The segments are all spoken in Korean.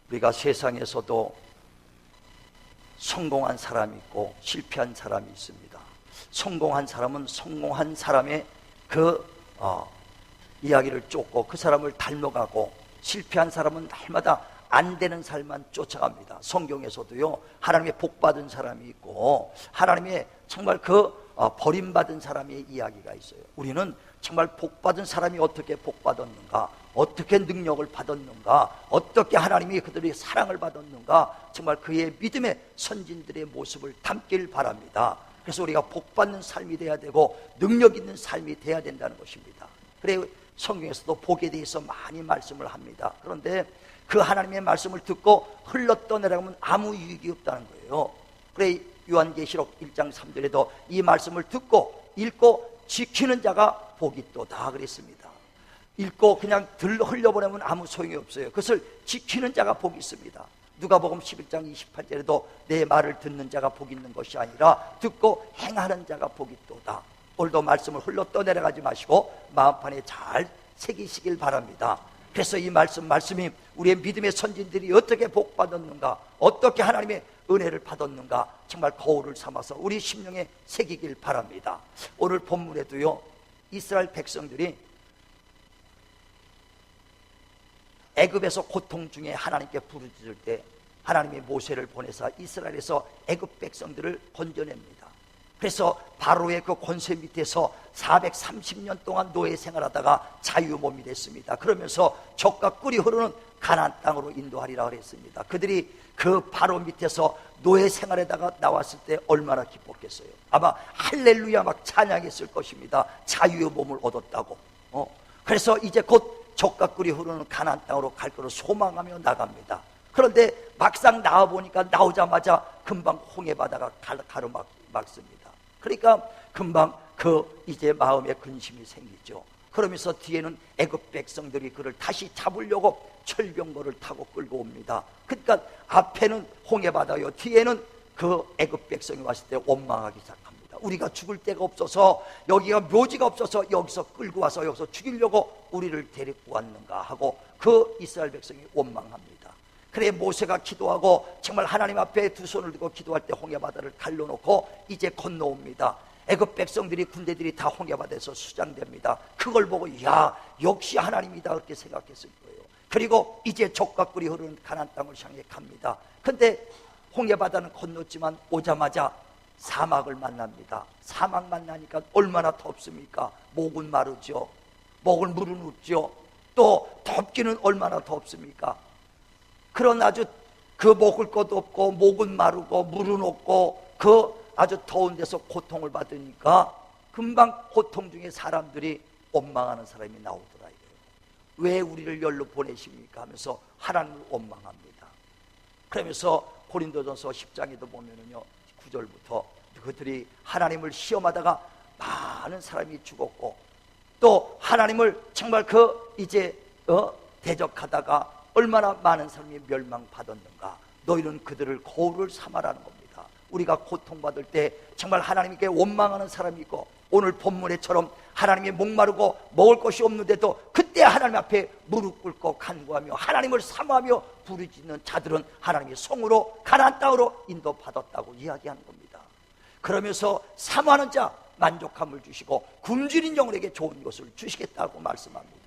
우리가 세상에서도 성공한 사람이 있고 실패한 사람이 있습니다. 성공한 사람은 성공한 사람의 이야기를 쫓고 그 사람을 닮아가고, 실패한 사람은 날마다 안 되는 삶만 쫓아갑니다. 성경에서도요, 하나님의 복받은 사람이 있고 하나님의 정말 버림받은 사람의 이야기가 있어요. 우리는 정말 복받은 사람이 어떻게 복받았는가, 어떻게 능력을 받았는가, 어떻게 하나님이 그들의 사랑을 받았는가, 정말 그의 믿음의 선진들의 모습을 담길 바랍니다. 그래서 우리가 복받는 삶이 돼야 되고 능력 있는 삶이 돼야 된다는 것입니다. 그래서 성경에서도 복에 대해서 많이 말씀을 합니다. 그런데 그 하나님의 말씀을 듣고 흘러떠내려가면 아무 유익이 없다는 거예요. 그래 요한계시록 1장 3절에도 이 말씀을 듣고 읽고 지키는 자가 복이 있도다 그랬습니다. 읽고 그냥 흘려보내면 아무 소용이 없어요. 그것을 지키는 자가 복이 있습니다. 누가복음 11장 28절에도 내 말을 듣는 자가 복이 있는 것이 아니라 듣고 행하는 자가 복이 있도다. 오늘도 말씀을 흘러떠내려가지 마시고 마음판에 잘 새기시길 바랍니다. 그래서 이 말씀이 우리의 믿음의 선진들이 어떻게 복받았는가, 어떻게 하나님의 은혜를 받았는가 정말 거울을 삼아서 우리 심령에 새기길 바랍니다. 오늘 본문에도요, 이스라엘 백성들이 애굽에서 고통 중에 하나님께 부르짖을 때 하나님이 모세를 보내사 이스라엘에서 애굽 백성들을 건져냅니다. 그래서 바로의 그 권세 밑에서 430년 동안 노예 생활하다가 자유몸이 됐습니다. 그러면서 젖과 꿀이 흐르는 가나안 땅으로 인도하리라 그랬습니다. 그들이 그 바로 밑에서 노예 생활에다가 나왔을 때 얼마나 기뻤겠어요. 아마 할렐루야 막 찬양했을 것입니다. 자유의 몸을 얻었다고. 그래서 이제 곧 젖과 꿀이 흐르는 가나안 땅으로 갈 것을 소망하며 나갑니다. 그런데 막상 나와보니까 나오자마자 금방 홍해바다가 가로막습니다. 그러니까 금방 이제 마음에 근심이 생기죠. 그러면서 뒤에는 애굽 백성들이 그를 다시 잡으려고 철병거를 타고 끌고 옵니다. 그러니까 앞에는 홍해바다요, 뒤에는 그 애굽 백성이 왔을 때 원망하기 시작합니다. 우리가 죽을 데가 없어서, 여기가 묘지가 없어서 여기서 끌고 와서 여기서 죽이려고 우리를 데리고 왔는가 하고 그 이스라엘 백성이 원망합니다. 그래 모세가 기도하고 정말 하나님 앞에 두 손을 들고 기도할 때 홍해바다를 갈라놓고 이제 건너옵니다. 애굽 백성들이, 군대들이 다 홍해바다에서 수장됩니다. 그걸 보고 야, 역시 하나님이다 그렇게 생각했을 거예요. 그리고 이제 젖과 꿀이 흐르는 가나안 땅을 향해 갑니다. 근데 홍해바다는 건넜지만 오자마자 사막을 만납니다. 사막 만나니까 얼마나 덥습니까? 목은 마르죠. 목은 물은 없죠. 또 덥기는 얼마나 덥습니까? 그런 아주 먹을 것도 없고 목은 마르고 물은 없고 아주 더운 데서 고통을 받으니까 금방 고통 중에 사람들이 원망하는 사람이 나오더라 이거예요. 왜 우리를 열로 보내십니까 하면서 하나님을 원망합니다. 그러면서 고린도전서 10장에도 보면은요, 9절부터 그들이 하나님을 시험하다가 많은 사람이 죽었고 또 하나님을 정말 대적하다가 얼마나 많은 사람이 멸망받았는가. 너희는 그들을 거울을 삼아라는 겁니다. 우리가 고통받을 때 정말 하나님께 원망하는 사람이 있고, 오늘 본문에처럼 하나님이 목마르고 먹을 것이 없는데도 그때 하나님 앞에 무릎 꿇고 간구하며 하나님을 사모하며 부르짖는 자들은 하나님의 성으로 가나안 땅으로 인도받았다고 이야기하는 겁니다. 그러면서 사모하는 자 만족함을 주시고 굶주린 영혼에게 좋은 것을 주시겠다고 말씀합니다.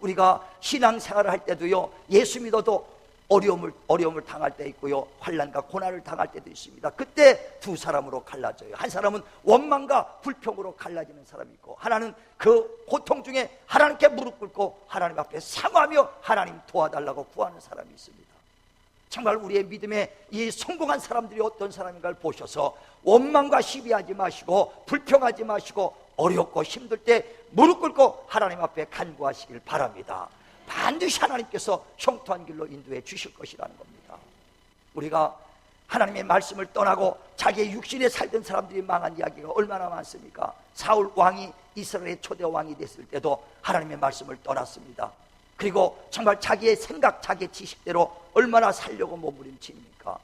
우리가 신앙생활을 할 때도요, 예수 믿어도 어려움을 당할 때 있고요, 환난과 고난을 당할 때도 있습니다. 그때 두 사람으로 갈라져요. 한 사람은 원망과 불평으로 갈라지는 사람이 있고, 하나는 그 고통 중에 하나님께 무릎 꿇고 하나님 앞에 사모하며 하나님 도와달라고 구하는 사람이 있습니다. 정말 우리의 믿음에 이 성공한 사람들이 어떤 사람인가를 보셔서 원망과 시비하지 마시고 불평하지 마시고 어렵고 힘들 때 무릎 꿇고 하나님 앞에 간구하시길 바랍니다. 반드시 하나님께서 형통한 길로 인도해 주실 것이라는 겁니다. 우리가 하나님의 말씀을 떠나고 자기의 육신에 살던 사람들이 망한 이야기가 얼마나 많습니까? 사울 왕이 이스라엘의 초대 왕이 됐을 때도 하나님의 말씀을 떠났습니다. 그리고 정말 자기의 생각, 자기의 지식대로 얼마나 살려고 몸부림칩니까?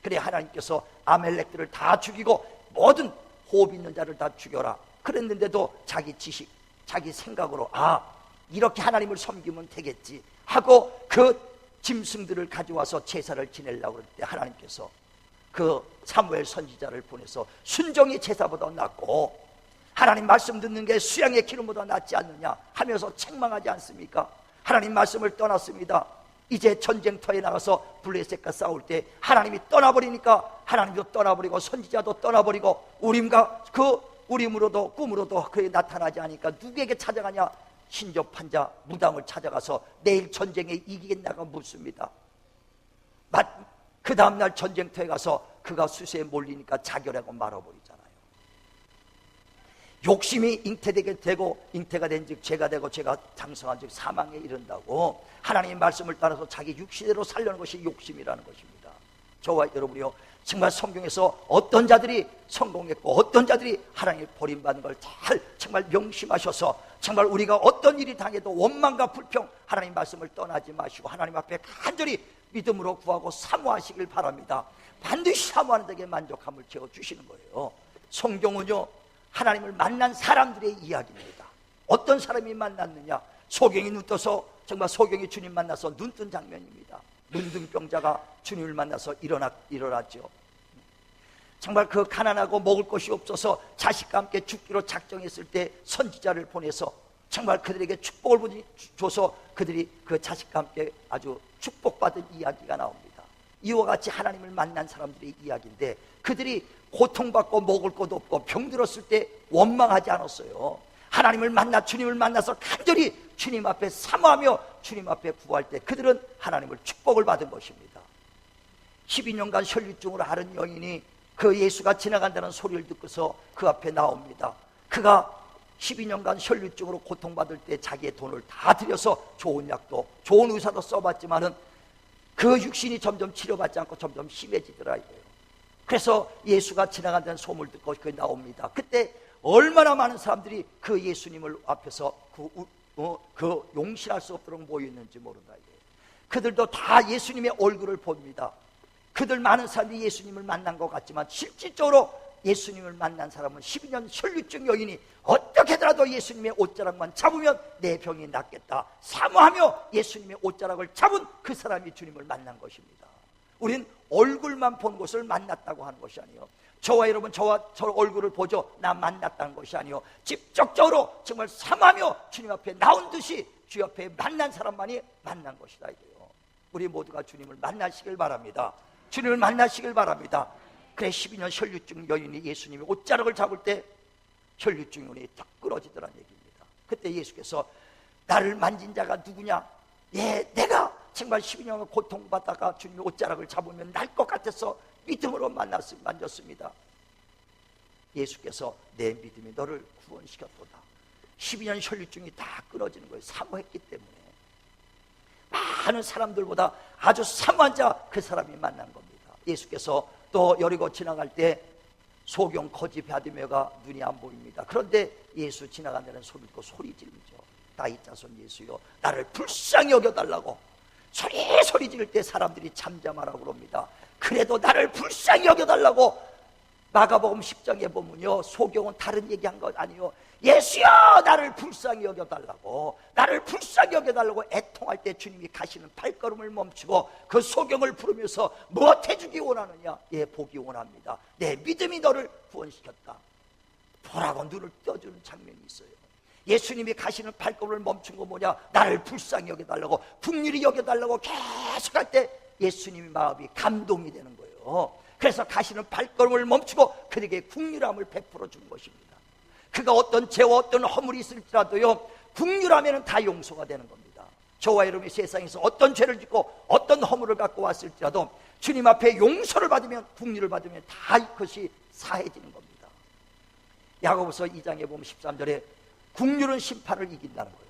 그래 하나님께서 아멜렉들을 다 죽이고 모든 호흡 있는 자를 다 죽여라 그랬는데도 자기 지식, 자기 생각으로 이렇게 하나님을 섬기면 되겠지 하고 그 짐승들을 가져와서 제사를 지내려고 그럴 때 하나님께서 그 사무엘 선지자를 보내서 순종이 제사보다 낫고 하나님 말씀 듣는 게 수양의 기름보다 낫지 않느냐 하면서 책망하지 않습니까? 하나님 말씀을 떠났습니다. 이제 전쟁터에 나가서 블레셋과 싸울 때 하나님이 떠나버리니까 하나님도 떠나버리고 선지자도 떠나버리고 우림과 그 우림으로도 꿈으로도 그에 나타나지 않으니까 누구에게 찾아가냐? 신접한 자 무당을 찾아가서 내일 전쟁에 이기겠냐고 묻습니다. 그 다음날 전쟁터에 가서 그가 수세에 몰리니까 자결하고 말아버리잖아요. 욕심이 잉태되게 되고 잉태가 된 즉 죄가 되고 죄가 장성한 즉 사망에 이른다고 하나님의 말씀을 따라서 자기 육신대로 살려는 것이 욕심이라는 것입니다. 저와 여러분이요, 정말 성경에서 어떤 자들이 성공했고 어떤 자들이 하나님의 버림받는 걸 잘 정말 명심하셔서 정말 우리가 어떤 일이 당해도 원망과 불평 하나님 말씀을 떠나지 마시고 하나님 앞에 간절히 믿음으로 구하고 사모하시길 바랍니다. 반드시 사모하는 데게 만족함을 채워주시는 거예요. 성경은요, 하나님을 만난 사람들의 이야기입니다. 어떤 사람이 만났느냐? 소경이 눈 떠서 정말 소경이 주님 만나서 눈 뜬 장면입니다. 문둥병자가 주님을 만나서 일어났죠. 정말 그 가난하고 먹을 것이 없어서 자식과 함께 죽기로 작정했을 때 선지자를 보내서 정말 그들에게 축복을 줘서 그들이 그 자식과 함께 아주 축복받은 이야기가 나옵니다. 이와 같이 하나님을 만난 사람들의 이야기인데 그들이 고통받고 먹을 것도 없고 병들었을 때 원망하지 않았어요. 하나님을 만나 주님을 만나서 간절히 주님 앞에 사모하며 주님 앞에 구할 때 그들은 하나님을 축복을 받은 것입니다. 12년간 혈류증으로 앓은 여인이 그 예수가 지나간다는 소리를 듣고서 그 앞에 나옵니다. 그가 12년간 혈류증으로 고통받을 때 자기의 돈을 다 들여서 좋은 약도 좋은 의사도 써봤지만은 그 육신이 점점 치료받지 않고 점점 심해지더라 이거예요. 그래서 예수가 지나간다는 소문을 듣고 그 나옵니다. 그때 얼마나 많은 사람들이 그 예수님을 앞에서 그 용신할 수 없도록 모였는지 모른다 이거예요. 그들도 다 예수님의 얼굴을 봅니다. 그들 많은 사람들이 예수님을 만난 것 같지만 실질적으로 예수님을 만난 사람은 12년 혈류증 여인이 어떻게더라도 예수님의 옷자락만 잡으면 내 병이 낫겠다 사모하며 예수님의 옷자락을 잡은 그 사람이 주님을 만난 것입니다. 우린 얼굴만 본 것을 만났다고 하는 것이 아니에요. 저와 여러분 저 얼굴을 보죠. 나 만났다는 것이 아니에요. 직접적으로 정말 사모하며 주님 앞에 나온 듯이 주 앞에 만난 사람만이 만난 것이다 이거예요. 우리 모두가 주님을 만나시길 바랍니다. 주님을 만나시길 바랍니다. 그래 12년 혈류증 여인이 예수님이 옷자락을 잡을 때 혈류증이 탁 끊어지더란 얘기입니다. 그때 예수께서 나를 만진 자가 누구냐? 예, 내가 정말 12년을 고통받다가 주님의 옷자락을 잡으면 날 것 같아서 믿음으로 만졌습니다. 예수께서 내 믿음이 너를 구원시켰도다. 12년 혈류증이 다 끊어지는 거예요. 사모했기 때문에. 많은 사람들보다 아주 사모한 자 그 사람이 만난 겁니다. 예수께서 또 여리고 지나갈 때 소경 거지 바디메가 눈이 안 보입니다. 그런데 예수 지나간다는 소리 듣고 소리 지르죠. 다윗 자손 예수여 나를 불쌍히 여겨달라고 소리 지를 때 사람들이 잠잠하라고 그럽니다. 그래도 나를 불쌍히 여겨달라고 마가복음 10장에 보면요 소경은 다른 얘기한 것 아니에요. 예수여 나를 불쌍히 여겨달라고 나를 불쌍히 여겨달라고 애통할 때 주님이 가시는 발걸음을 멈추고 그 소경을 부르면서 무엇 해주기 원하느냐? 예, 보기 원합니다. 내 믿음이 너를 구원시켰다. 보라고 눈을 떠주는 장면이 있어요. 예수님이 가시는 발걸음을 멈춘 거 뭐냐? 나를 불쌍히 여겨달라고 긍휼히 여겨달라고 계속 할 때 예수님의 마음이 감동이 되는 거예요. 그래서 가시는 발걸음을 멈추고 그에게 긍휼함을 베풀어 준 것입니다. 그가 어떤 죄와 어떤 허물이 있을지라도요 긍휼하면 다 용서가 되는 겁니다. 저와 여러분이 세상에서 어떤 죄를 짓고 어떤 허물을 갖고 왔을지라도 주님 앞에 용서를 받으면 긍휼을 받으면 다 그것이 사해지는 겁니다. 야고보서 2장에 보면 13절에 긍휼은 심판을 이긴다는 거예요.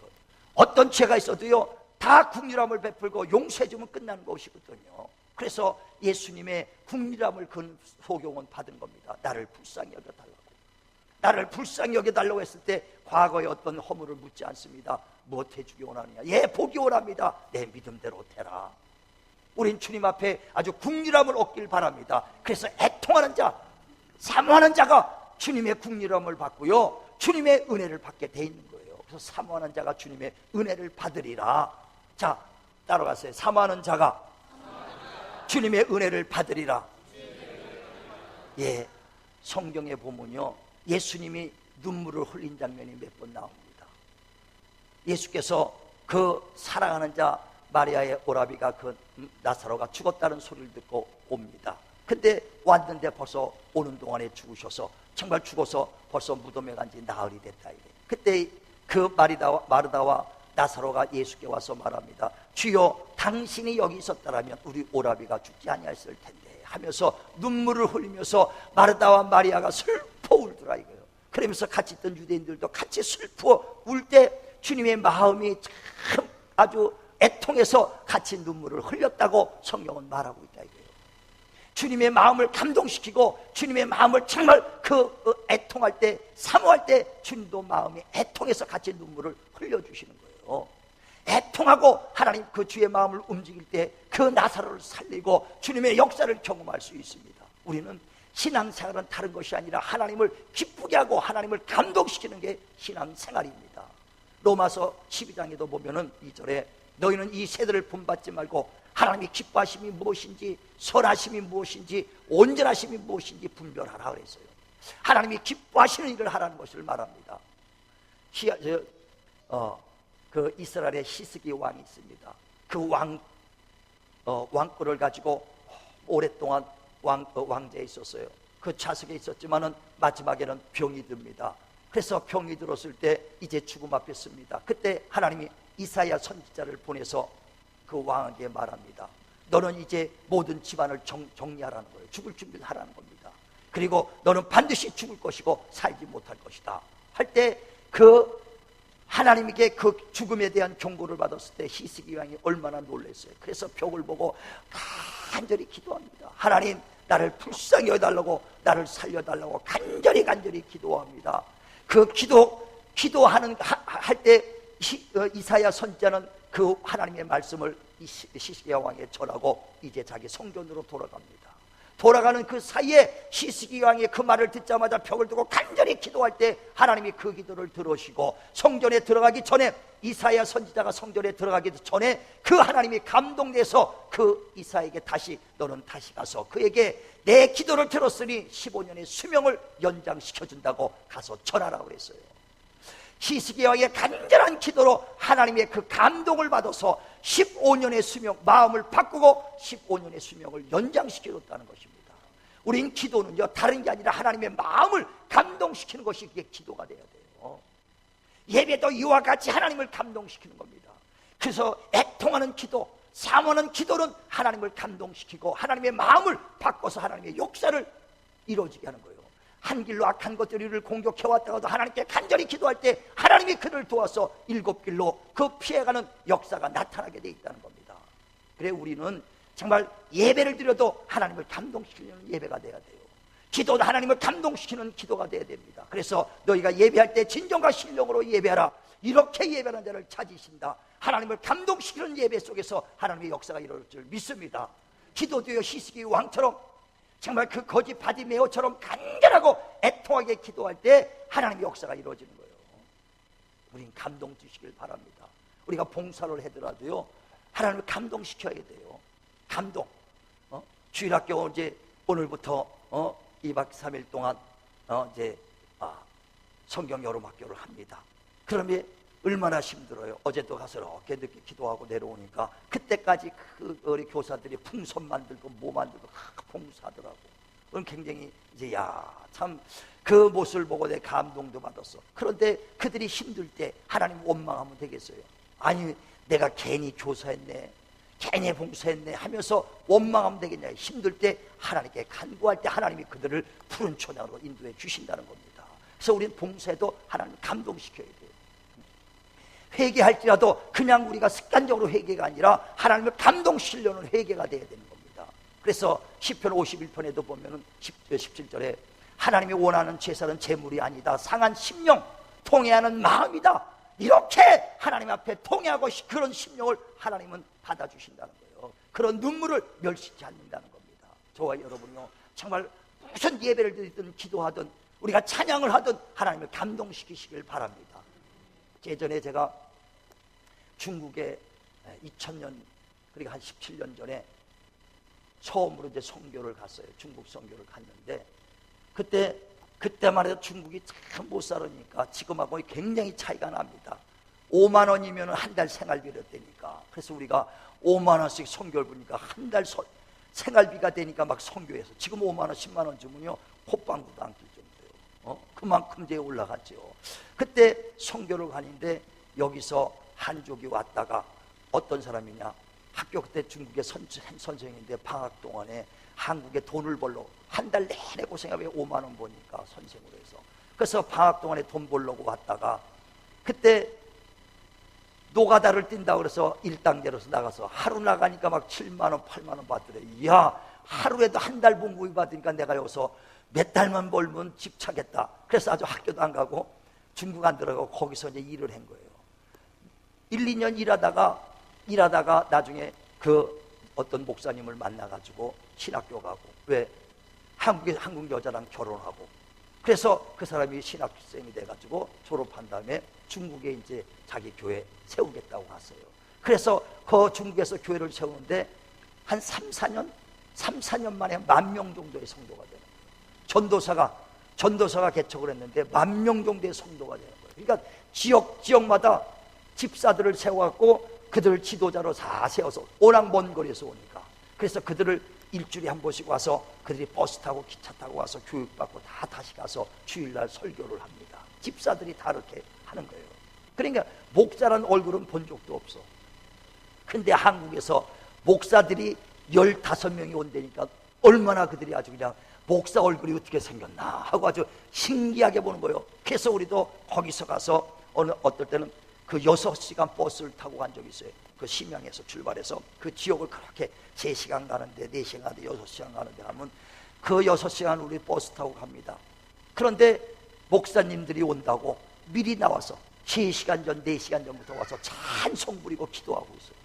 어떤 죄가 있어도요 다 긍휼함을 베풀고 용서해주면 끝나는 것이거든요. 그래서 예수님의 긍휼함을 그 소경은 받은 겁니다. 나를 불쌍히 여겨달라고. 나를 불쌍히 여겨달라고 했을 때 과거에 어떤 허물을 묻지 않습니다. 무엇 해주기 원하느냐? 예, 보기 원합니다. 내 믿음대로 되라. 우린 주님 앞에 아주 긍휼함을 얻길 바랍니다. 그래서 애통하는 자, 사모하는 자가 주님의 긍휼함을 받고요 주님의 은혜를 받게 돼 있는 거예요. 그래서 사모하는 자가 주님의 은혜를 받으리라. 자, 따라갔어요. 사모하는 자가 주님의 은혜를 받으리라. 예, 성경에 보면요, 예수님이 눈물을 흘린 장면이 몇 번 나옵니다. 예수께서 그 사랑하는 자 마리아의 오라비가 그 나사로가 죽었다는 소리를 듣고 옵니다. 근데 왔는데 벌써 오는 동안에 죽으셔서, 정말 죽어서 벌써 무덤에 간 지 나흘이 됐다. 그때 그 마르다와 나사로가 예수께 와서 말합니다. 주여, 당신이 여기 있었다라면 우리 오라비가 죽지 아니했을 텐데 하면서 눈물을 흘리면서 마르다와 마리아가 슬퍼 울더라 이거예요. 그러면서 같이 있던 유대인들도 같이 슬퍼 울 때 주님의 마음이 참 아주 애통해서 같이 눈물을 흘렸다고 성경은 말하고 있다 이거예요. 주님의 마음을 감동시키고 주님의 마음을 정말 그 애통할 때, 사모할 때 주님도 마음이 애통해서 같이 눈물을 흘려주시는 거예요. 애통하고 하나님 그 주의 마음을 움직일 때 그 나사로를 살리고 주님의 역사를 경험할 수 있습니다. 우리는 신앙생활은 다른 것이 아니라 하나님을 기쁘게 하고 하나님을 감동시키는 게 신앙생활입니다. 로마서 12장에도 보면은 2절에 너희는 이 세대를 본받지 말고 하나님이 기뻐하심이 무엇인지, 선하심이 무엇인지, 온전하심이 무엇인지 분별하라 그랬어요. 하나님이 기뻐하시는 일을 하라는 것을 말합니다. 그 이스라엘의 히스기 왕이 있습니다. 그 왕권을 가지고 오랫동안 왕제에 있었어요. 그 좌석에 있었지만은 마지막에는 병이 듭니다. 그래서 병이 들었을 때 이제 죽음 앞에 섭니다. 그때 하나님이 이사야 선지자를 보내서 그 왕에게 말합니다. 너는 이제 모든 집안을 정리하라는 거예요. 죽을 준비를 하라는 겁니다. 그리고 너는 반드시 죽을 것이고 살지 못할 것이다 할 때 그 하나님에게 그 죽음에 대한 경고를 받았을 때 히스기 왕이 얼마나 놀랐어요. 그래서 벽을 보고 간절히 기도합니다. 하나님, 나를 불쌍히 여달라고, 나를 살려달라고 간절히 기도합니다. 그 기도하는 할 때 이사야 선지자는 그 하나님의 말씀을 히스기야 왕에 전하고 이제 자기 성전으로 돌아갑니다. 돌아가는 그 사이에 히스기야 왕이 그 말을 듣자마자 벽을 두고 간절히 기도할 때 하나님이 그 기도를 들으시고 성전에 들어가기 전에, 이사야 선지자가 성전에 들어가기 전에 그 하나님이 감동돼서 그 이사야에게 너는 다시 가서 그에게 내 기도를 들었으니 15년의 수명을 연장시켜준다고 가서 전하라고 그랬어요. 히스기야 왕의 간절한 기도로 하나님의 그 감동을 받아서 15년의 수명, 마음을 바꾸고 15년의 수명을 연장시켜줬다는 것입니다. 우린 기도는요, 다른 게 아니라 하나님의 마음을 감동시키는 것이 그게 기도가 돼야 돼요. 예배도 이와 같이 하나님을 감동시키는 겁니다. 그래서 애통하는 기도, 사모하는 기도는 하나님을 감동시키고 하나님의 마음을 바꿔서 하나님의 역사를 이루어지게 하는 거예요. 한 길로 악한 것들이 우리를 공격해왔다가도 하나님께 간절히 기도할 때 하나님이 그를 도와서 7길로 그 피해가는 역사가 나타나게 돼 있다는 겁니다. 그래 우리는 정말 예배를 드려도 하나님을 감동시키는 예배가 돼야 돼요. 기도도 하나님을 감동시키는 기도가 돼야 됩니다. 그래서 너희가 예배할 때 진정과 신령으로 예배하라. 이렇게 예배하는 자를 찾으신다. 하나님을 감동시키는 예배 속에서 하나님의 역사가 이루어질 줄 믿습니다. 기도도요, 히스기 왕처럼 정말 그 거지 바디메오처럼 간절하고 애통하게 기도할 때 하나님의 역사가 이루어지는 거예요. 우린 감동 주시길 바랍니다. 우리가 봉사를 하더라도요, 하나님을 감동시켜야 돼요. 감동. 주일학교 이제 오늘부터 2박 3일 동안 성경 여름학교를 합니다. 그러면 얼마나 힘들어요. 어제도 가서 이렇게 늦게 기도하고 내려오니까 그때까지 우리 교사들이 풍선 만들고 뭐 만들고 봉사하더라고. 그럼 굉장히 이제 참 그 모습을 보고 내 감동도 받았어. 그런데 그들이 힘들 때 하나님 원망하면 되겠어요? 아니, 내가 괜히 교사했네, 괜히 봉사했네 하면서 원망하면 되겠냐. 힘들 때 하나님께 간구할 때 하나님이 그들을 푸른 초장으로 인도해 주신다는 겁니다. 그래서 우리는 봉사에도 하나님을 감동시켜야 돼요. 회개할지라도 그냥 우리가 습관적으로 회개가 아니라 하나님을 감동시키려는 회개가 되어야 되는 겁니다. 그래서 시편 51편에도 보면은 17절에 하나님이 원하는 제사는 제물이 아니다, 상한 심령, 통회하는 마음이다. 이렇게 하나님 앞에 통회하고 그런 심령을 하나님은 받아주신다는 거예요. 그런 눈물을 멸시치 않는다는 겁니다. 저와 여러분요, 정말 무슨 예배를 드리든 기도하든 우리가 찬양을 하든 하나님을 감동시키시길 바랍니다. 예전에 제가 중국에 2000년 그러니까 한 17년 전에 처음으로 이제 선교를 갔어요. 중국 선교를 갔는데 그때만 해도 중국이 참 못 살으니까 지금하고 굉장히 차이가 납니다. 5만 원이면 한 달 생활비를 되니까. 그래서 우리가 5만 원씩 선교를 보니까 한 달 생활비가 되니까 막 선교해서 지금 5만 원, 10만 원 주면요 콧방구도 안 낄 정도예요. 그만큼 이제 올라갔죠. 그때 선교를 가는데 여기서 한족이 왔다가 어떤 사람이냐, 학교 그때 중국의 선생인데 방학 동안에 한국에 돈을 벌러 한 달 내내 고생하며 5만 원 버니까 선생으로 해서, 그래서 방학 동안에 돈 벌려고 왔다가 그때 노가다를 뛴다고 그래서 일당제로서 나가서 하루 나가니까 막 7만 원, 8만 원 받더래. 이야, 하루에도 한 달 봉급이 받으니까 내가 여기서 몇 달만 벌면 집 차겠다. 그래서 아주 학교도 안 가고 중국 안 들어가고 거기서 이제 일을 한 거예요. 1, 2년 일하다가 나중에 그 어떤 목사님을 만나가지고 신학교 가고, 왜? 한국 여자랑 결혼하고, 그래서 그 사람이 신학생이 돼가지고 졸업한 다음에 중국에 이제 자기 교회 세우겠다고 갔어요. 그래서 그 중국에서 교회를 세우는데 한 3, 4년 만에 10,000명 정도의 성도가 되는 거예요. 전도사가 개척을 했는데 10,000명 정도의 성도가 되는 거예요. 그러니까 지역마다 집사들을 세워갖고 그들을 지도자로 다 세워서, 워낙 먼 거리에서 오니까, 그래서 그들을 일주일에 한 번씩 와서 그들이 버스 타고 기차 타고 와서 교육받고 다시 가서 주일날 설교를 합니다. 집사들이 다 이렇게 하는 거예요. 그러니까 목사라는 얼굴은 본 적도 없어. 근데 한국에서 목사들이 15명이 온다니까 얼마나 그들이 아주 그냥 목사 얼굴이 어떻게 생겼나 하고 아주 신기하게 보는 거예요. 그래서 우리도 거기서 가서 어떨 때는 그 6시간 버스를 타고 간 적이 있어요. 그 심양에서 출발해서 그 지역을 그렇게 3시간 가는데, 4시간 가는데, 6시간 가는데 하면 그 6시간 우리 버스 타고 갑니다. 그런데 목사님들이 온다고 미리 나와서 3시간 전, 4시간 전부터 와서 찬송 부리고 기도하고 있어요.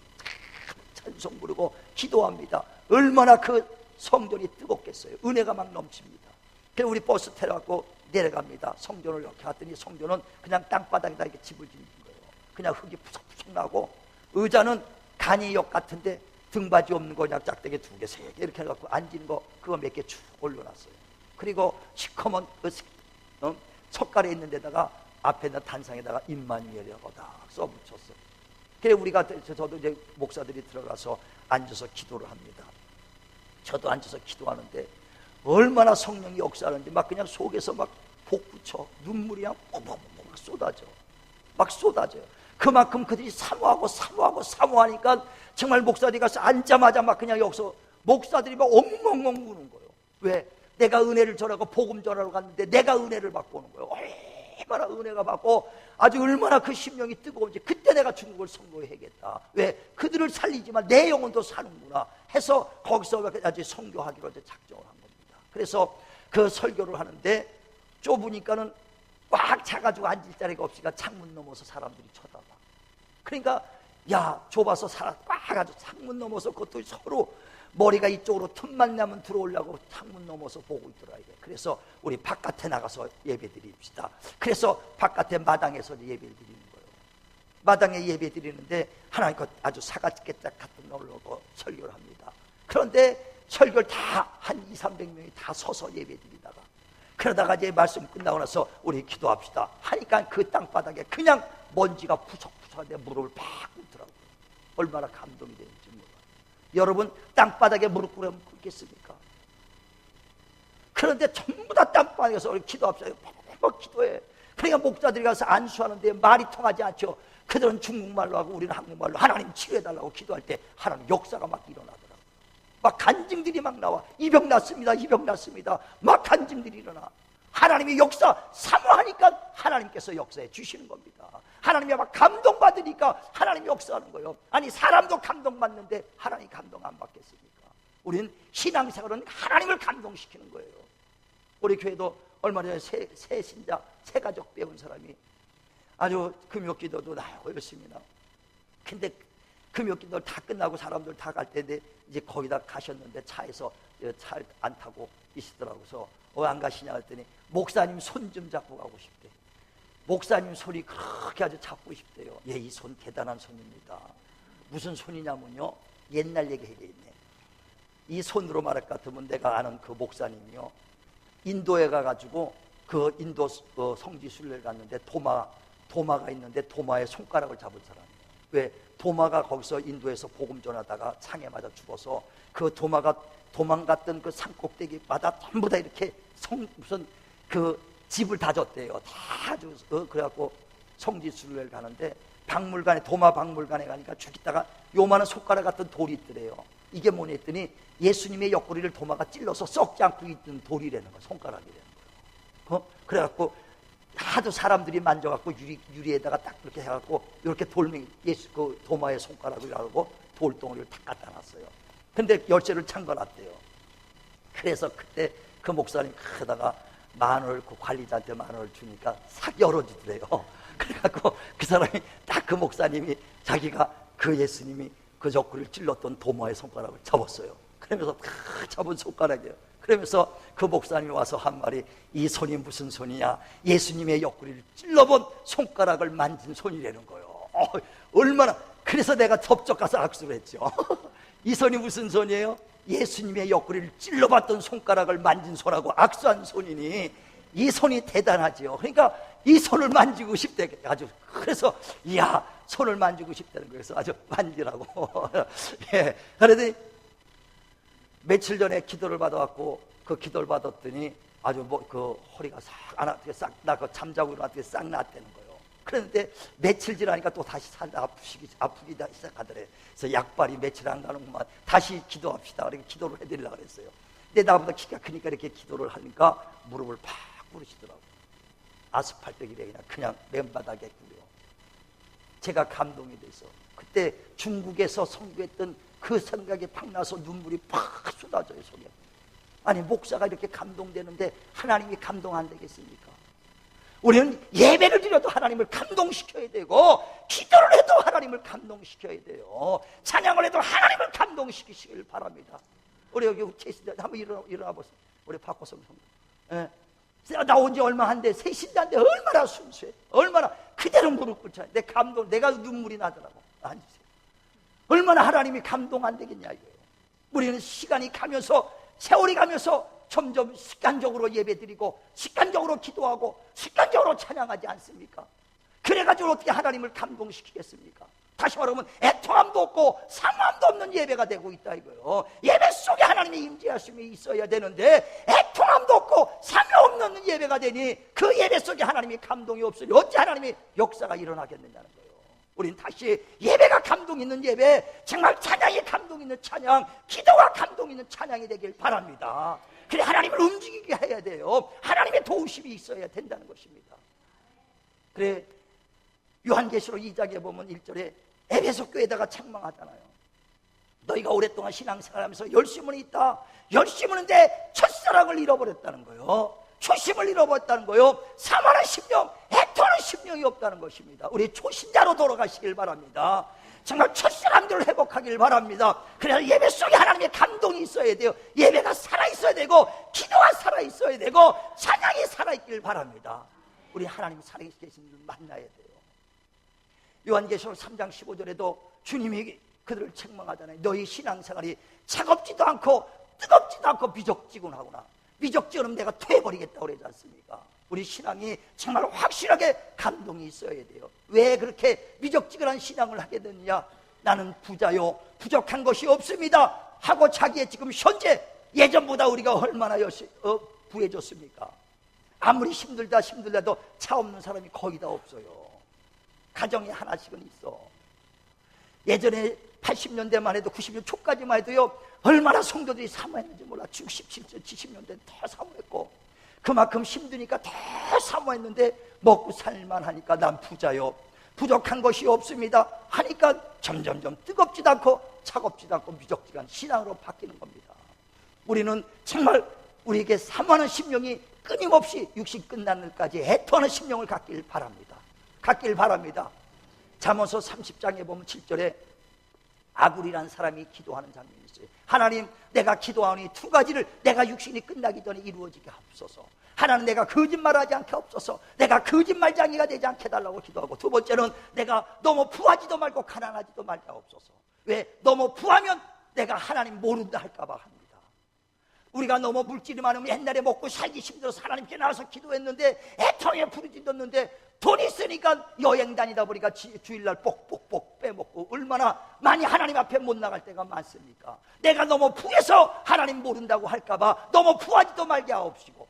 찬송 부르고 기도합니다. 얼마나 그 성전이 뜨겁겠어요. 은혜가 막 넘칩니다. 그래서 우리 버스 태워갖고 내려갑니다. 성전을 이렇게 갔더니 성전은 그냥 땅바닥에다 이렇게 집을 짓는 거예요. 그냥 흙이 푸석푸석 나고, 의자는 간이역 같은데 등받이 없는 거 그냥 짝대기 2개, 3개 이렇게 해갖고 앉은 거 그거 몇 개 쭉 올려놨어요. 그리고 시커먼 석가래 있는 데다가 앞에 있는 단상에다가 임마누엘이라고 다 써붙였어요. 그래서 우리가, 저도 이제 목사들이 들어가서 앉아서 기도를 합니다. 저도 앉아서 기도하는데 얼마나 성령이 역사하는지 막 그냥 속에서 막 복붙여 눈물이 그냥 막 쏟아져요. 그만큼 그들이 사모하니까 정말 목사들이 가서 앉자마자 막 그냥 여기서 목사들이 막 엉엉엉 우는 거예요. 왜? 내가 은혜를 전하고 복음 전하러 갔는데 내가 은혜를 받고 오는 거예요. 얼마나 은혜가 받고 아주 얼마나 그 심령이 뜨거운지, 그때 내가 중국을 선교해야겠다. 왜? 그들을 살리지만 내 영혼도 사는구나 해서 거기서 아주 선교하기로 이제 작정을 한 겁니다. 그래서 그 설교를 하는데 좁으니까는 꽉 차가지고 앉을 자리가 없으니까 창문 넘어서 사람들이 쳐다봐. 그러니까 야, 좁아서 꽉 아주 창문 넘어서, 그것도 서로 머리가 이쪽으로 틈만 나면 들어오려고 창문 넘어서 보고 있더라 이게. 그래서 우리 바깥에 나가서 예배 드립시다. 그래서 바깥에 마당에서 예배를 드리는 거예요. 마당에 예배 드리는데 하나님 것 아주 사각지게짝 같은 널로 설교를 합니다. 그런데 설교를 다 한 200~300명이 다 서서 예배 드리다가, 그러다가 이제 말씀 끝나고 나서 우리 기도합시다 하니까 그 땅바닥에 그냥 먼지가 푸석푸석한데 무릎을 팍 꿇더라고요. 얼마나 감동이 되는지 몰라요. 여러분, 땅바닥에 무릎 꿇으면 꿇겠습니까? 그런데 전부 다 땅바닥에서 우리 기도합시다. 막 기도해. 그러니까 목사들이 가서 안수하는데 말이 통하지 않죠. 그들은 중국말로 하고 우리는 한국말로 하나님 치료해달라고 기도할 때 하나님 역사가 막 일어나더라고요. 막 간증들이 막 나와. 이 병 났습니다. 막 간증들이 일어나. 하나님이 역사 사모하니까 하나님께서 역사해 주시는 겁니다. 하나님이 막 감동받으니까 하나님이 역사하는 거예요. 아니, 사람도 감동받는데 하나님이 감동 안 받겠습니까? 우리는 신앙생활은 하나님을 감동시키는 거예요. 우리 교회도 얼마 전에 새 신자, 새 가족 배운 사람이 아주 금요기도도 나오고 열심히 나오고, 근데 금요기도 다 끝나고 사람들 다 갈 때인데 이제 거기다 가셨는데 차에서 차 안 타고 있으더라고서 안 가시냐 했더니 목사님 손 좀 잡고 가고 싶대. 목사님 손이 그렇게 아주 잡고 싶대요. 예, 이 손 대단한 손입니다. 무슨 손이냐면요, 옛날 얘기 해야겠네. 이 손으로 말할 것 같으면 내가 아는 그 목사님이요, 인도에 가가지고 그 인도 성지 순례를 갔는데 도마가 있는데 도마의 손가락을 잡은 사람이에요. 왜? 도마가 거기서 인도에서 복음 전하다가 창에 맞아 죽어서 그 도마가 도망갔던 그 산꼭대기마다 전부 다 이렇게 무슨 그 집을 다졌대요. 다 아주 그래갖고 성지 순례를 가는데 박물관에, 도마 박물관에 가니까 죽있다가 요만한 손가락 같은 돌이 있더래요. 이게 뭐냐 했더니 예수님의 옆구리를 도마가 찔러서 썩지 않고 있던 돌이라는 거예요. 손가락이라는 거예요. 그래갖고 하도 사람들이 만져갖고 유리에다가 딱 이렇게 해갖고 이렇게 돌멩이, 예수 그 도마의 손가락을 하고 돌덩이를 탁 갖다 놨어요. 근데 열쇠를 잠궈놨대요. 그래서 그때 그 목사님 크다가 그 관리자한테 10,000원을 주니까 싹 열어주더래요. 그래갖고 그 사람이 딱 그 목사님이 자기가 그 예수님이 그 옆구리를 찔렀던 도마의 손가락을 잡았어요. 그러면서 탁 잡은 손가락이에요. 그러면서 그 목사님이 와서 한 말이, 이 손이 무슨 손이냐, 예수님의 옆구리를 찔러본 손가락을 만진 손이라는 거예요. 얼마나. 그래서 내가 덥적 가서 악수를 했죠. 이 손이 무슨 손이에요? 예수님의 옆구리를 찔러봤던 손가락을 만진 손하고 악수한 손이니 이 손이 대단하죠. 그러니까 이 손을 만지고 싶대. 아주. 그래서 이야, 손을 만지고 싶다는 거에서 아주 만지라고. 예. 그러더니 며칠 전에 기도를 받아갖고 그 기도를 받았더니 아주 그 허리가 그 잠자고 일어났더니 싹 났다는 거예요. 그런데 며칠 지나니까 또 다시 살다 아프기 시작하더래. 그래서 약발이 며칠 안 가는구만. 다시 기도합시다. 그렇게 기도를 해드리려고 그랬어요. 근데 나보다 키가 크니까 이렇게 기도를 하니까 무릎을 팍 꿇으시더라고요. 아스팔트길에 그냥 맨바닥에 꿇어요. 제가 감동이 돼서 그때 중국에서 선교했던 그 생각이 팍 나서 눈물이 팍 쏟아져요, 속에. 아니, 목사가 이렇게 감동되는데 하나님이 감동 안 되겠습니까? 우리는 예배를 드려도 하나님을 감동시켜야 되고, 기도를 해도 하나님을 감동시켜야 돼요. 찬양을 해도 하나님을 감동시키시길 바랍니다. 우리 여기 제신자 한번 일어나 보세요. 우리 박호성 성도. 예. 나 온 지 얼마 안 돼. 새 신자인데 얼마나 순수해. 얼마나 그대로 무릎 꿇자. 내 감동, 내가 눈물이 나더라고. 앉으세요. 얼마나 하나님이 감동 안 되겠냐 이거예요. 우리는 시간이 가면서, 세월이 가면서 점점 습관적으로 예배드리고 습관적으로 기도하고 습관적으로 찬양하지 않습니까? 그래가지고 어떻게 하나님을 감동시키겠습니까? 다시 말하면 애통함도 없고 사모함도 없는 예배가 되고 있다 이거예요. 예배 속에 하나님의 임재하심이 있어야 되는데 애통함도 없고 사모 없는 예배가 되니 그 예배 속에 하나님의 감동이 없으니 어찌 하나님의 역사가 일어나겠느냐는 거예요. 우리는 다시 예배가 감동 있는 예배, 정말 찬양이 감동 있는 찬양, 기도가 감동 있는 찬양이 되길 바랍니다. 그래 하나님을 움직이게 해야 돼요. 하나님의 도우심이 있어야 된다는 것입니다. 그래 요한계시록 2장에 보면 1절에 에베소 교회에다가 책망하잖아요. 너희가 오랫동안 신앙생활하면서 열심은 있다. 열심은인데 첫사랑을 잃어버렸다는 거예요. 초심을 잃어버렸다는 거예요. 사모하는 심령, 애통하는 심령이 없다는 것입니다. 우리 초신자로 돌아가시길 바랍니다. 정말 첫사랑들을 회복하길 바랍니다. 그래서 예배 속에 하나님의 감동이 있어야 돼요. 예배가 살아있어야 되고 기도가 살아있어야 되고 찬양이 살아있길 바랍니다. 우리 하나님 살아계신 분 만나야 돼요. 요한계시록 3장 15절에도 주님이 그들을 책망하잖아요. 너희 신앙생활이 차갑지도 않고 뜨겁지도 않고 미적지근하구나. 미적지근하면 내가 퇴해버리겠다고 그러지 않습니까? 우리 신앙이 정말 확실하게 감동이 있어야 돼요. 왜 그렇게 미적지근한 신앙을 하게 되느냐? 나는 부자요 부족한 것이 없습니다 하고 자기의 지금 현재 예전보다 우리가 얼마나 부해졌습니까? 아무리 힘들다도 차 없는 사람이 거의 다 없어요. 가정에 하나씩은 있어. 예전에 80년대만 해도 90년 초까지만 해도요 얼마나 성도들이 사모했는지 몰라. 60, 70년대 더 사모했고 그만큼 힘드니까 더 사모했는데 먹고 살만 하니까 난 부자요 부족한 것이 없습니다 하니까 점점점 뜨겁지도 않고 차갑지도 않고 미적지근한 신앙으로 바뀌는 겁니다. 우리는 정말 우리에게 사모하는 심령이 끊임없이 육신 끝나는 날까지 애통하는 심령을 갖길 바랍니다. 갖길 바랍니다. 잠언서 30장에 보면 7절에 아굴이라는 사람이 기도하는 장면이 있어요. 하나님 내가 기도하니 두 가지를 내가 육신이 끝나기 전에 이루어지게 하옵소서. 하나는 내가 거짓말하지 않게 없어서 내가 거짓말장이가 되지 않게 해달라고 기도하고 두 번째는 내가 너무 부하지도 말고 가난하지도 말게 하옵소서. 왜? 너무 부하면 내가 하나님 모른다 할까봐 합니다. 우리가 너무 물질이 많으면 옛날에 먹고 살기 힘들어서 하나님께 나와서 기도했는데 애통에 부르짖었는데 돈 있으니까 여행 다니다 보니까 주일날 뽁뽁뽁 빼먹고 얼마나 많이 하나님 앞에 못 나갈 때가 많습니까? 내가 너무 부해서 하나님 모른다고 할까봐 너무 부하지도 말게 하옵시고,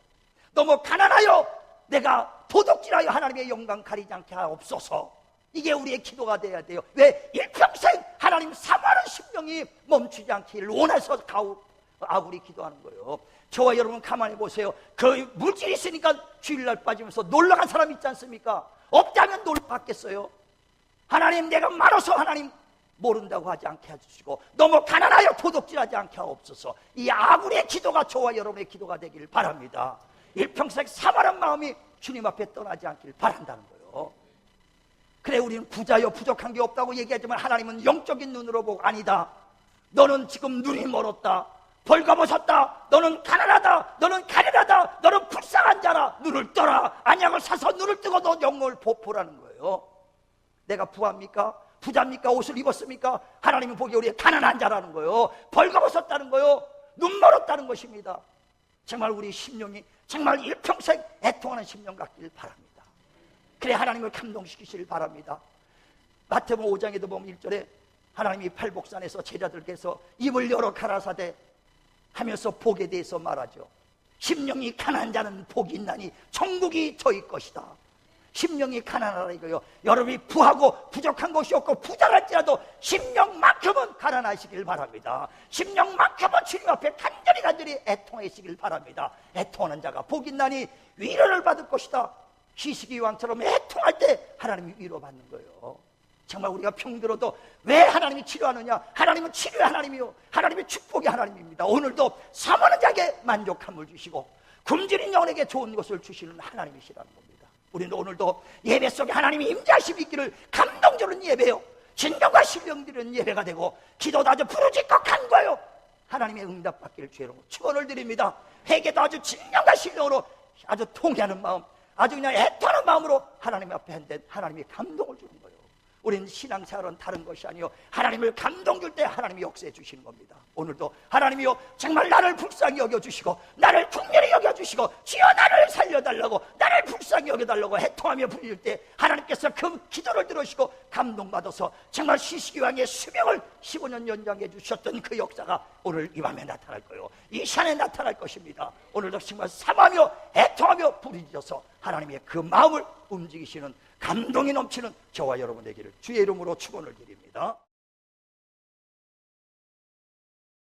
너무 가난하여 내가 도둑질하여 하나님의 영광 가리지 않게 하옵소서. 이게 우리의 기도가 돼야 돼요. 왜? 일평생 하나님 사모하는 심령이 멈추지 않기를 원해서 아구리 기도하는 거예요. 저와 여러분 가만히 보세요. 그 물질이 있으니까 주일날 빠지면서 놀러간 사람 있지 않습니까? 없다면 놀러 갔겠어요? 하나님, 내가 많아서 하나님 모른다고 하지 않게 해주시고, 너무 가난하여 도둑질하지 않게 하옵소서. 이 아구리의 기도가 저와 여러분의 기도가 되기를 바랍니다. 일평생 사모하는 마음이 주님 앞에 떠나지 않기를 바란다는 거예요. 그래, 우리는 부자여 부족한 게 없다고 얘기하지만 하나님은 영적인 눈으로 보고, 아니다, 너는 지금 눈이 멀었다, 벌거벗었다, 너는 가난하다, 너는 가련하다, 너는 불쌍한 자라, 눈을 떠라. 안약을 사서 눈을 뜨고 너 영혼을 보라는 거예요. 내가 부합니까? 부자입니까? 옷을 입었습니까? 하나님은 보기에 우리가 가난한 자라는 거예요. 벌거벗었다는 거예요. 눈 멀었다는 것입니다. 정말 우리 심령이 정말 일평생 애통하는 심령 같기를 바랍니다. 그래, 하나님을 감동시키시길 바랍니다. 마태복음 5장에도 보면 1절에 하나님이 팔복산에서 제자들께서 입을 열어 가라사대 하면서 복에 대해서 말하죠. 심령이 가난한 자는 복이 있나니 천국이 저희 것이다. 심령이 가난하라 이거요. 여러분이 부하고 부족한 것이 없고 부자랄지라도 심령만큼은 가난하시길 바랍니다. 심령만큼은 주님 앞에 간절히 애통하시길 바랍니다. 애통하는 자가 복이 있나니 위로를 받을 것이다. 희식의 왕처럼 애통할 때 하나님이 위로받는 거예요. 정말 우리가 병들어도 왜 하나님이 치료하느냐? 하나님은 치료의 하나님이요, 하나님의 축복의 하나님입니다. 오늘도 사모하는 자에게 만족함을 주시고 굶주린 영혼에게 좋은 것을 주시는 하나님이시라는 겁니다. 우리는 오늘도 예배 속에 하나님이 임재하심이 있기를 감동 주는 예배요, 진정과 신령 드리는 예배가 되고 기도도 아주 부르짖고 간과요 하나님의 응답받기를 주로 축원을 드립니다. 회개도 아주 진정과 신령으로 아주 통회하는 마음, 아주 그냥 애통하는 마음으로 하나님 앞에 한데 하나님이 감동을 주는 거예요. 우리는 신앙생활은 다른 것이 아니요, 하나님을 감동 줄 때 하나님이 역사해 주시는 겁니다. 오늘도 하나님이요, 정말 나를 불쌍히 여겨주시고 나를 국면히 여겨주시고 주여 나를 살려달라고, 나를 불쌍히 여겨달라고 애통하며 부를 때 하나님께서 그 기도를 들으시고 감동받아서 정말 시시기왕의 수명을 15년 연장해 주셨던 그 역사가 오늘 이 밤에 나타날 거예요. 이 시간에 나타날 것입니다. 오늘도 정말 사모하며 애통하며 부르짖어서 하나님의 그 마음을 움직이시는 감동이 넘치는 저와 여러분에게를 주의 이름으로 축원을 드립니다.